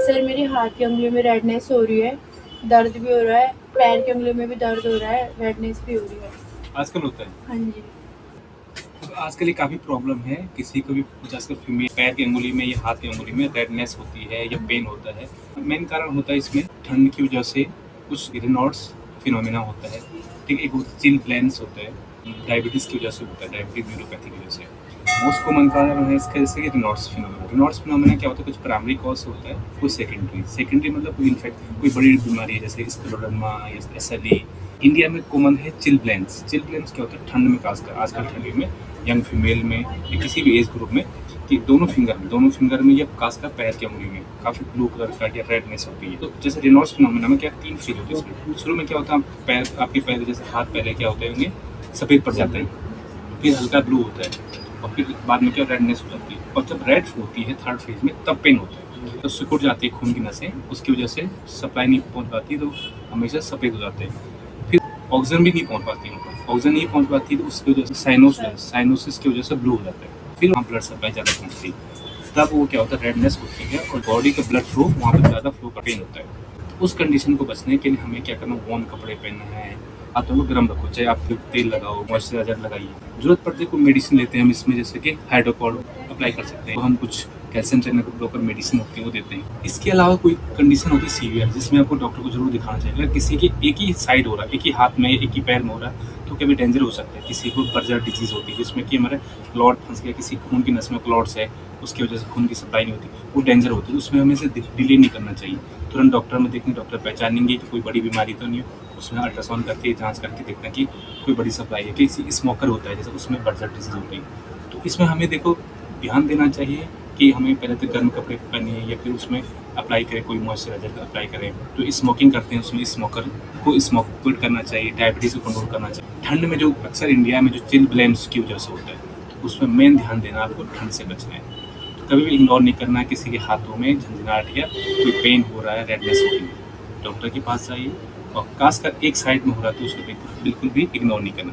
Sir मेरी हाथ की उंगलियों में रेडनेस हो रही है, दर्द भी हो रहा है, पैर की उंगलियों में भी दर्द हो रहा है, रेडनेस भी हो रही है। आजकल होता है। हाँ जी। तो आजकल ये काफ़ी प्रॉब्लम है, किसी को भी आजकल फीमेल पैर की अंगुली में या हाथ की अंगुली में रेडनेस होती है या पेन होता है। मेन कारण होता है इसमें ठंड की वजह से कुछ रेनॉल्ड्स फिनोमेना होता है, ठीक है। एक चिल ग्लैंड्स होता है, डायबिटीज़ की वजह से होता है, डायबिटीज न्यूरोपैथी की वजह से। मोस्ट कॉमन कारण है इसका जैसे कि रेनॉल्ड्स फिनोमेना। रेनॉल्ड्स फिनोमेना क्या होता है, कुछ प्राइमरी कॉज होता है, कुछ सेकेंडरी मतलब कोई इन्फेक्ट कोई बड़ी बीमारी है जैसे स्क्लेरोडर्मा या SLE। इंडिया में कॉमन है चिल ग्लैंड्स। चिल ग्लैंड्स क्या होता है ठंड में, खासकर आजकल ठंडी में यंग फीमेल में या किसी भी एज ग्रुप में, कि दोनों फिंगर में या खासकर पैर की अंगुली में काफ़ी ब्लू कलर का या रेडनेस होती है। तो जैसे रेनॉल्ड्स फिनोमेना में क्या 3 फेज होते हैं इसमें। शुरू में क्या होता है, पैर आपके पैर जैसे हाथ पहले क्या होता है उनमें सफ़ेद पड़ जाता है, फिर हल्का ब्लू होता है और फिर बाद में क्या रेडनेस हो जाती है। और जब रेड होती है थर्ड फेज में तब पेन होता है, तो सिकुड़ जाती है खून की नसें, उसकी वजह से सप्लाई नहीं पहुँच पाती तो हमेशा सफ़ेद हो जाते हैं। फिर ऑक्सीजन भी नहीं पहुँच पाती उनको, ऑक्सीजन नहीं पहुँच पाती तो उसकी वजह से साइनोसिस की वजह से ब्लू हो जाता है। फिर वहाँ ब्लड सप्लाई ज़्यादा पहुँचती है, तब वो क्या होता है रेडनेस होती है और बॉडी का ब्लड फ्लो वहाँ पर ज़्यादा फ्लो का पेन होता है। तो उस कंडीशन को बचने के लिए हमें क्या करना, वार्म कपड़े पहनना है, हाथों को गर्म रखो, चाहे आप तेल लगाओ, मॉइस्चराइजर लगाइए। जरूरत पड़ती है कोई मेडिसिन लेते हैं हम इसमें, जैसे कि हाइड्रोकॉर्ड अप्लाई कर सकते हैं, तो हम कुछ कैल्शियम चैनल ब्लॉकर मेडिसिन होती है वो देते हैं। इसके अलावा कोई कंडीशन होती है सीवियर, जिसमें आपको डॉक्टर को जरूर दिखाना चाहिए। अगर किसी के एक ही साइड हो रहा है, एक ही हाथ में एक ही पैर में हो रहा है, तो कभी डेंजर हो सकता है। किसी को बर्जर डिजीज होती है जिसमें कि हमारे क्लॉट फंस गया, किसी खून की नस में क्लॉट्स है, उसकी वजह से खून की सप्लाई नहीं होती, वो डेंजर होती है। उसमें हमें से डिले नहीं करना चाहिए, तुरंत डॉक्टर में देखने, डॉक्टर पहचानेंगे कि कोई बड़ी बीमारी तो नहीं हो, उसमें अल्ट्रासाउंड करके जांच करके देखना कि कोई बड़ी सप्लाई है। किसी स्मोकर होता है जैसे उसमें बर्जर डिजीज होती है, तो इसमें हमें देखो ध्यान देना चाहिए कि हमें पहले तो गर्म कपड़े पहनिए या फिर उसमें अप्लाई करें, कोई मॉइस्चराइजर अप्लाई करें। तो स्मोकिंग करते हैं उसमें स्मोकर को स्मोक क्विट करना चाहिए, डायबिटीज़ को कंट्रोल करना चाहिए। ठंड में जो अक्सर इंडिया में जो चिल ग्लैंड्स की वजह से होता है, तो उसमें मेन ध्यान देना, आपको ठंड से बचना है। तो कभी भी इग्नोर नहीं करना है किसी के हाथों में झंझनाहट या कोई पेन हो रहा है, रेडनेस हो रही है, डॉक्टर के पास जाइए। और खासकर एक साइड में हो रहा है तो उसको बिल्कुल भी इग्नोर नहीं करना।